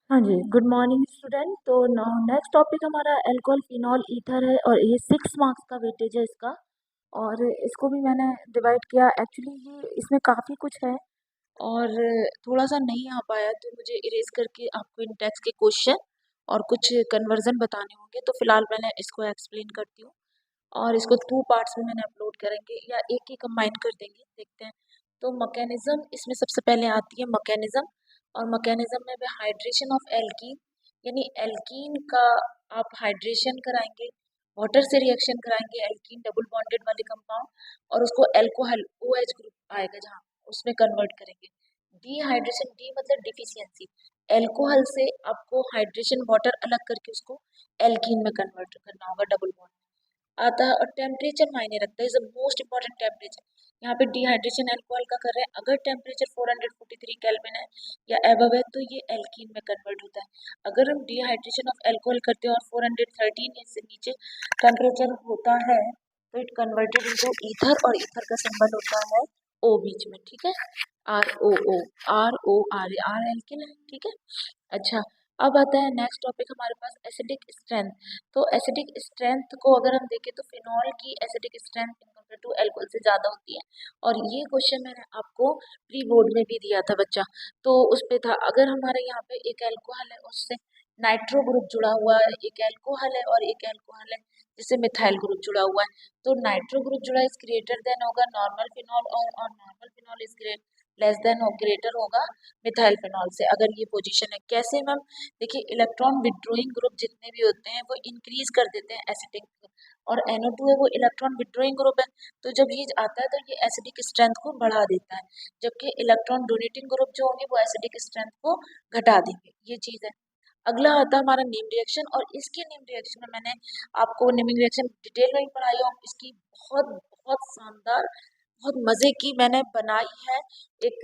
हाँ जी, good morning student. तो next topic हमारा अल्कोहल फिनॉल ईथर है और ये 6 मार्क्स का वेटेज है इसका। और इसको भी मैंने डिवाइड किया। एक्चुअली ये इसमें काफ़ी कुछ है और थोड़ा सा नहीं आ पाया तो मुझे इरेज करके आपको इन टेक्स्ट के क्वेश्चन और कुछ कन्वर्जन बताने होंगे। तो फिलहाल मैंने इसको एक्सप्लेन करती हूँ और इसको 2 पार्ट्स में मैंने अपलोड करेंगे या एक ही कंबाइन कर देंगे, देखते हैं। तो मैकेनिज्म इसमें सबसे पहले आती है मैकेनिज्म। और मैकेनिज्म में हाइड्रेशन ऑफ एल्कीन, यानी एल्कीन का आप हाइड्रेशन कराएंगे, वाटर से रिएक्शन कराएंगे एल्कीन डबल बॉन्डेड वाले कंपाउंड, और उसको एल्कोहल OH ग्रुप आएगा जहाँ उसमें कन्वर्ट करेंगे। डिहाइड्रेशन, डी मतलब डिफिशियंसी, एल्कोहल से आपको हाइड्रेशन वाटर अलग करके उसको एल्कीन में कन्वर्ट करना होगा डबल बॉन्ड आता है। और टेम्परेचर मायने रखता है, is the most important temperature. यहाँ पे डिहाइड्रेशन अल्कोहल का कर रहे हैं, अगर टेम्परेचर 443 केल्विन है या एबव है तो ये एल्कीन में कन्वर्ट होता है। अगर हम डिहाइड्रेशन ऑफ अल्कोहल करते हैं और 413 से नीचे टेम्परेचर होता है तो इट कन्वर्टेड इनटू ईथर, और ईथर का सिंबल होता है O बीच में, ठीक है। ROO, आर एल्किन है, ठीक है। अच्छा, अब आता है नेक्स्ट टॉपिक हमारे पास एसिडिक स्ट्रेंथ। तो एसिडिक स्ट्रेंथ को अगर हम देखें तो फिनॉल की acidic strength in compare to alcohol से ज़्यादा होती है। और ये क्वेश्चन मैंने आपको प्री बोर्ड में भी दिया था बच्चा, तो उस पे था अगर हमारे यहाँ पे एक अल्कोहल है उससे नाइट्रो ग्रुप जुड़ा हुआ है, एक अल्कोहल है और एक अल्कोहल है जिससे मिथाइल ग्रुप जुड़ा हुआ है, तो नाइट्रो ग्रुप जुड़ा इज ग्रेटर देन होगा नॉर्मल फिनॉल, और normal phenol is less than और ग्रेटर होगा मिथाइल फिनॉल से। अगर ये पोजीशन है, कैसे मैम? देखिए, इलेक्ट्रॉन विड्रोइंग ग्रुप जितने भी होते हैं वो इंक्रीज कर देते हैं एसिडिक, और NO2 है वो इलेक्ट्रॉन विड्रोइंग ग्रुप है, तो जब ये आता है तो ये एसिडिक स्ट्रेंथ को बढ़ा देता है, जबकि इलेक्ट्रॉन डोनेटिंग ग्रुप जो होंगे वो एसिडिक स्ट्रेंथ को घटा देंगे, ये चीज है। अगला आता है हमारा नेम रिएक्शन, और इसके नेम रिएक्शन में मैंने आपको नेमिंग रिएक्शन डिटेल में ही पढ़ाई और इसकी बहुत बहुत शानदार, बहुत मजे की मैंने बनाई है, एक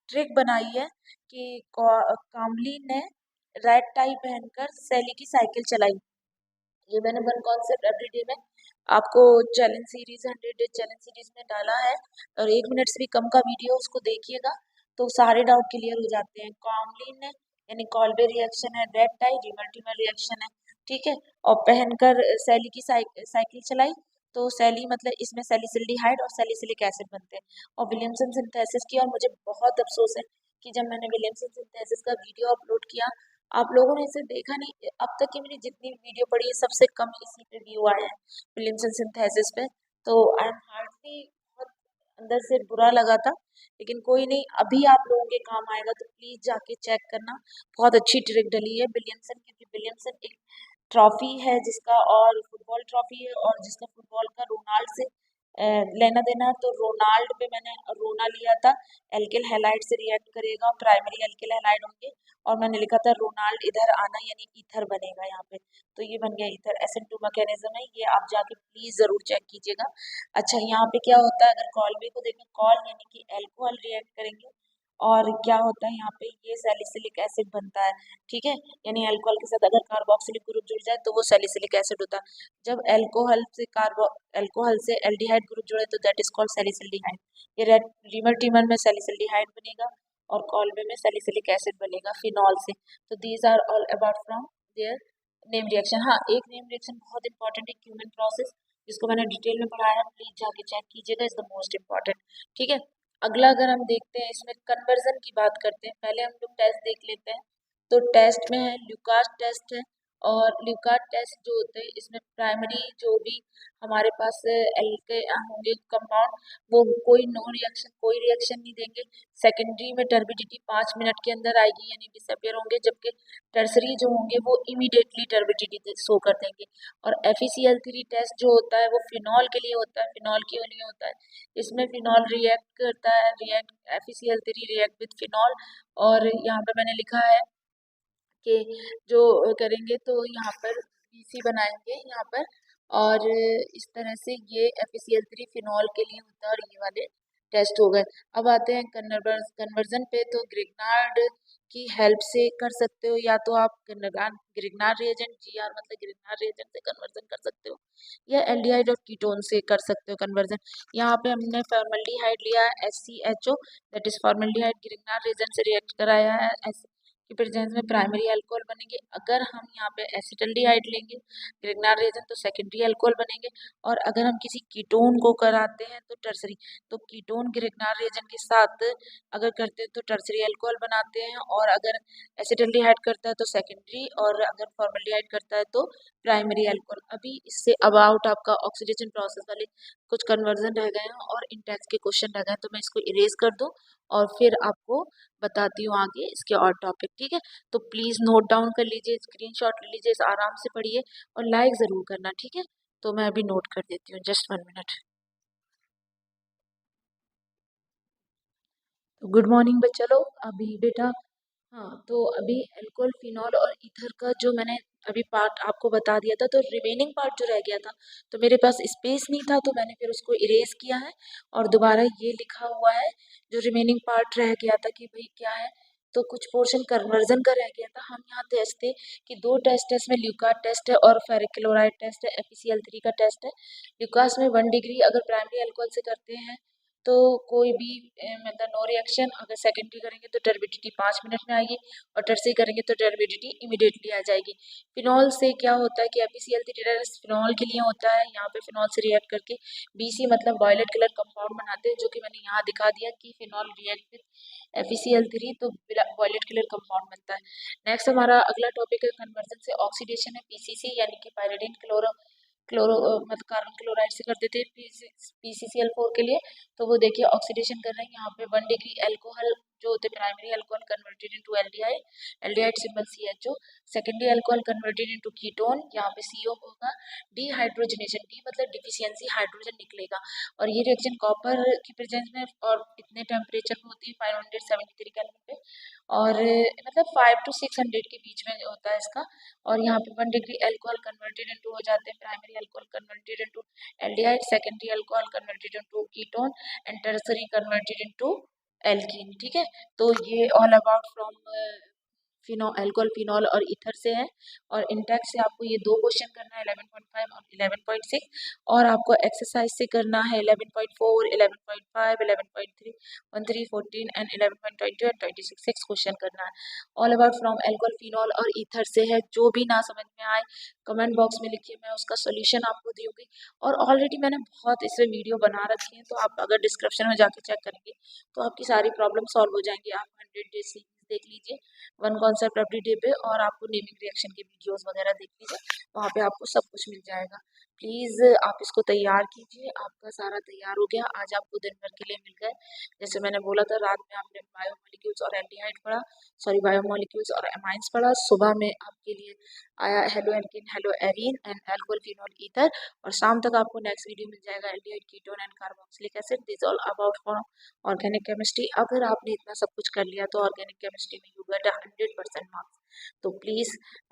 ट्रिक बनाई है कि कामली ने रेड टाई पहनकर सैली की साइकिल चलाई। ये मैंने वन कॉन्सेप्ट एवरीडे में आपको challenge series 100 day challenge series में डाला है, और 1 मिनट से भी कम का वीडियो उसको देखिएगा तो सारे डाउट क्लियर हो जाते हैं। कॉमलिन ने यानी कॉल्बे रिएक्शन है, रेड टाई रिमल्टीमर रिएक्शन है, ठीक है। और पहनकर सैली की साइकिल चलाई, तो सैली मतलब इसमें सैलिसिल्डिहाइड और सैलिसिलिक एसिड बनते हैं, और विलियमसन सिंथेसिस किया। और मुझे बहुत अफसोस है कि जब मैंने विलियमसन सिंथेसिस का वीडियो अपलोड किया आप लोगों ने इसे देखा नहीं। अब तक की मेरी जितनी वीडियो पड़ी है सबसे कम इसी पे व्यू आया है, विलियमसन सिंथेसिस पे। तो आई एम हार्डली, बहुत अंदर से बुरा लगा था, लेकिन कोई नहीं, अभी आप लोगों के काम आएगा तो प्लीज जाके चेक करना। बहुत अच्छी ट्रिक डली है विलियमसन, क्योंकि विलियमसन एक ट्रॉफी है जिसका, और फुटबॉल ट्रॉफी है और जिसका फुटबॉल का रोनाल्ड से लेना देना है। तो रोनाल्ड पे मैंने रोना लिया था, एल्किल हैलाइड से रिएक्ट करेगा, प्राइमरी एल्किल हैलाइड होंगे, और मैंने लिखा था रोनाल्ड इधर आना यानी ईथर बनेगा यहाँ पे, तो ये बन गया ईथर। SN2 मैकेनिज्म है ये, आप जाके प्लीज जरूर चेक कीजिएगा। अच्छा, यहाँ पे क्या होता है, अगर कॉल बी को देखें, कॉल यानी कि एल्कोहल रिएक्ट करेंगे, और क्या होता है यहाँ पे, ये सैलिसिलिक एसिड बनता है, ठीक है। यानी अल्कोहल के साथ अगर कार्बोक्सिलिक ग्रुप जुड़ जाए तो वो सैलिसिलिक एसिड होता है। जब अल्कोहल से एल्डिहाइड ग्रुप जुड़े तो दैट इज कॉल्ड सैलिसिल्डिहाइड। ये रेड रीमर टीमर में सैलिसिल्डिहाइड बनेगा और कॉल्बे में सैलिसिलिक एसिड बनेगा फिनॉल से। तो these are all about from their name reaction. हाँ, एक नेम रिएक्शन बहुत इंपॉर्टेंट है, क्यूमेन प्रोसेस, जिसको मैंने डिटेल में पढ़ाया है, प्लीज जाके चेक कीजिएगा, इज द मोस्ट इम्पॉर्टेंट, ठीक है। अगला अगर हम देखते हैं, इसमें कन्वर्जन की बात करते हैं, पहले हम लोग टेस्ट देख लेते हैं। तो टेस्ट में है ल्यूकास टेस्ट है, और ल्यूकास टेस्ट जो होते हैं इसमें प्राइमरी जो भी हमारे पास एल्के होंगे कंपाउंड, वो कोई नो रिएक्शन, कोई रिएक्शन नहीं देंगे। सेकेंडरी में टर्बिडिटी 5 मिनट के अंदर आएगी यानी डिसअपियर होंगे, जबकि टर्सरी जो होंगे वो इमीडिएटली टर्बिडिटी शो कर देंगे। और FeCl3 टेस्ट जो होता है वो फिनॉल के लिए होता है, फिनॉल के लिए होता है। इसमें फिनॉल रिएक्ट करता है, react FeCl3 react with phenol, और यहाँ पे मैंने लिखा है कि जो करेंगे तो यहाँ पर BC बनाएंगे यहाँ पर, और इस तरह से ये FeCl3 फिनॉल के लिए होता है, और ये वाले टेस्ट हो गए। अब आते हैं कन्वर्जन पे, तो ग्रिग्नार्ड की हेल्प से कर सकते हो, या तो आप ग्रिग्नार्ड रिएजेंट GR मतलब ग्रिग्नार्ड रिएजेंट से कन्वर्जन कर सकते हो, या एल्डिहाइड और कीटोन से कर सकते हो कन्वर्जन। यहाँ पे हमने फॉर्मल्डिहाइड लिया है HCHO, that is formaldehyde, Grignard reagent से रिएक्ट कराया है के प्रेजेंस में प्राइमरी अल्कोहल बनेंगे। अगर हम यहाँ पे एसिटल्डिहाइड लेंगे ग्रिग्नार्ड रिएजेंट तो सेकेंडरी अल्कोहल बनेंगे। और अगर हम किसी कीटोन को कराते हैं तो टर्सरी, तो कीटोन ग्रिग्नार्ड रिएजेंट के साथ अगर करते हैं तो टर्सरी अल्कोहल बनाते हैं। और अगर एसिटल्डिहाइड करता है तो सेकेंडरी, और अगर फॉर्मल्डिहाइड करता है तो प्राइमरी अल्कोहल। अभी इससे अबाउट आपका ऑक्सीडेशन प्रोसेस वाले कुछ कन्वर्जन रह गए हैं और इंटेक्स के क्वेश्चन रह गए हैं, तो मैं इसको इरेज कर दूं और फिर आपको बताती हूँ आगे इसके और टॉपिक। ठीक है, तो प्लीज़ नोट डाउन कर लीजिए, स्क्रीनशॉट ले लीजिए, आराम से पढ़िए और लाइक ज़रूर करना। ठीक है, तो मैं अभी नोट कर देती हूँ, जस्ट 1 मिनट। तो गुड मॉर्निंग बच्चा लोग। अभी बेटा, हाँ, तो अभी अल्कोहल फिनॉल और ईथर का जो मैंने अभी पार्ट आपको बता दिया था, तो रिमेनिंग पार्ट जो रह गया था, तो मेरे पास स्पेस नहीं था तो मैंने फिर उसको इरेज किया है और दोबारा ये लिखा हुआ है। जो रिमेनिंग पार्ट रह गया था कि भाई क्या है, तो कुछ पोर्शन कन्वर्जन का रह गया था। हम यहाँ टेस्ट थे कि दो टेस्ट है इसमें, ल्यूकास टेस्ट है और फेरिक क्लोराइड टेस्ट है, FeCl3 का टेस्ट है। ल्यूकास में 1 डिग्री अगर प्राइमरी अल्कोहल से करते हैं तो कोई भी मतलब नो रिएक्शन, अगर सेकेंडरी करेंगे तो टर्बिडिटी 5 मिनट में आएगी और टर्सरी करेंगे तो टर्बिडिटी इमीडिएटली आ जाएगी। फिनॉल से क्या होता है कि FeCl3 फिनॉल के लिए होता है, यहाँ पे फिनॉल से रिएक्ट करके BC मतलब वायलेट कलर कंपाउंड बनाते हैं, जो कि मैंने यहाँ दिखा दिया कि फिनॉल रिएक्ट विद FeCl3 तो वायलेट कलर कंपाउंड बनता है। नेक्स्ट हमारा अगला टॉपिक है कन्वर्जन से ऑक्सीडेशन है, PCC यानी कि पायरिडिन क्लोरो मतलब कार्बन क्लोराइड से कर देते हैं PCCl4 के लिए। तो वो देखिए ऑक्सीडेशन कर रहे हैं यहाँ पे 1 डिग्री अल्कोहल जो होते हैं primary alcohol converted into aldehyde, aldehyde symbol CHO। Secondary alcohol converted into ketone, यहाँ पे CO होगा। डिहाइड्रोजनेशन, डी मतलब डिफिशियंसी, हाइड्रोजन निकलेगा। और ये रिएक्शन कॉपर की प्रेजेंस में और इतने टेम्परेचर में होती है 573 केल्विन पे, और मतलब 5 to 600 के बीच में होता है इसका। और यहाँ पे 1 डिग्री अल्कोहल कन्वर्टेड इनटू हो जाते हैं primary alcohol converted into aldehyde, secondary alcohol converted into ketone and tertiary converted into alkene. ठीक है, तो ये all about from phenol, alcohol phenol और ईथर से है। और इंटेक्स से आपको ये दो क्वेश्चन करना है 11.5 और 11.6, और आपको एक्सरसाइज से करना है 11.4, 11.5, 11.3, 13, 14 एंड 11.20 एंड 26 6 क्वेश्चन करना है। All about from alcohol phenol और ईथर से है। जो भी ना समझ में आए कमेंट बॉक्स में लिखिए, मैं उसका सोल्यूशन आपको दूंगी। और ऑलरेडी मैंने बहुत इसमें वीडियो बना रखी है, तो आप अगर डिस्क्रिप्शन में जाके चेक करेंगे तो आपकी सारी प्रॉब्लम सॉल्व हो जाएंगी। आप 100 डेज सीरीज देख लीजिए, वन कॉन्सेप्ट एवरी डे पे, और आपको नेमिंग रिएक्शन की वीडियोस वगैरह देख लीजिए, वहाँ पे आपको सब कुछ मिल जाएगा। प्लीज़ आप इसको तैयार कीजिए। आपका सारा तैयार हो गया, आज आपको दिन भर के लिए मिल गए। जैसे मैंने बोला था, रात में आपने बायोमोलिक्यूल्स और एल्डिहाइड पढ़ा, सॉरी बायोमोलिक्यूल्स और एमाइंस पढ़ा। सुबह में आपके लिए आया haloalkane, haloarene and alcohol phenol ether, और शाम तक आपको नेक्स्ट वीडियो मिल जाएगा aldehyde ketone and carboxylic acid. This all about for organic chemistry. अगर आपने इतना सब कुछ कर लिया तो ऑर्गेनिक केमिस्ट्री में यू गेट 100% मार्क्स। तो प्लीज़,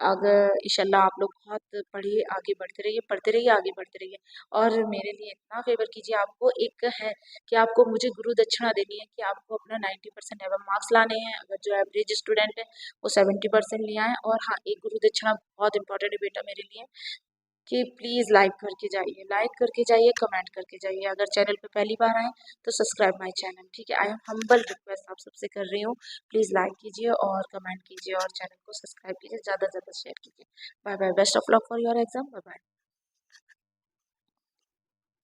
अगर इंशाल्लाह आप लोग बहुत पढ़िए, आगे बढ़ते रहिए, पढ़ते रहिए, आगे बढ़ते रहिए। और मेरे लिए इतना फेवर कीजिए, आपको एक है कि आपको मुझे गुरु दक्षिणा देनी है कि आपको अपना 90% एवं मार्क्स लाने हैं। अगर जो एवरेज स्टूडेंट है वो 70% ले आए। और हाँ, एक गुरु दक्षिणा बहुत इंपॉर्टेंट है बेटा मेरे लिए, कि प्लीज़ लाइक करके जाइए, लाइक करके जाइए, कमेंट करके जाइए। अगर चैनल पे पहली बार आए तो सब्सक्राइब माय चैनल। ठीक है, आई एम हम्बल रिक्वेस्ट आप सबसे कर रही हूँ, प्लीज़ लाइक कीजिए और कमेंट कीजिए और चैनल को सब्सक्राइब कीजिए, ज़्यादा से ज़्यादा शेयर कीजिए। Bye bye, best of luck for your exam, bye bye.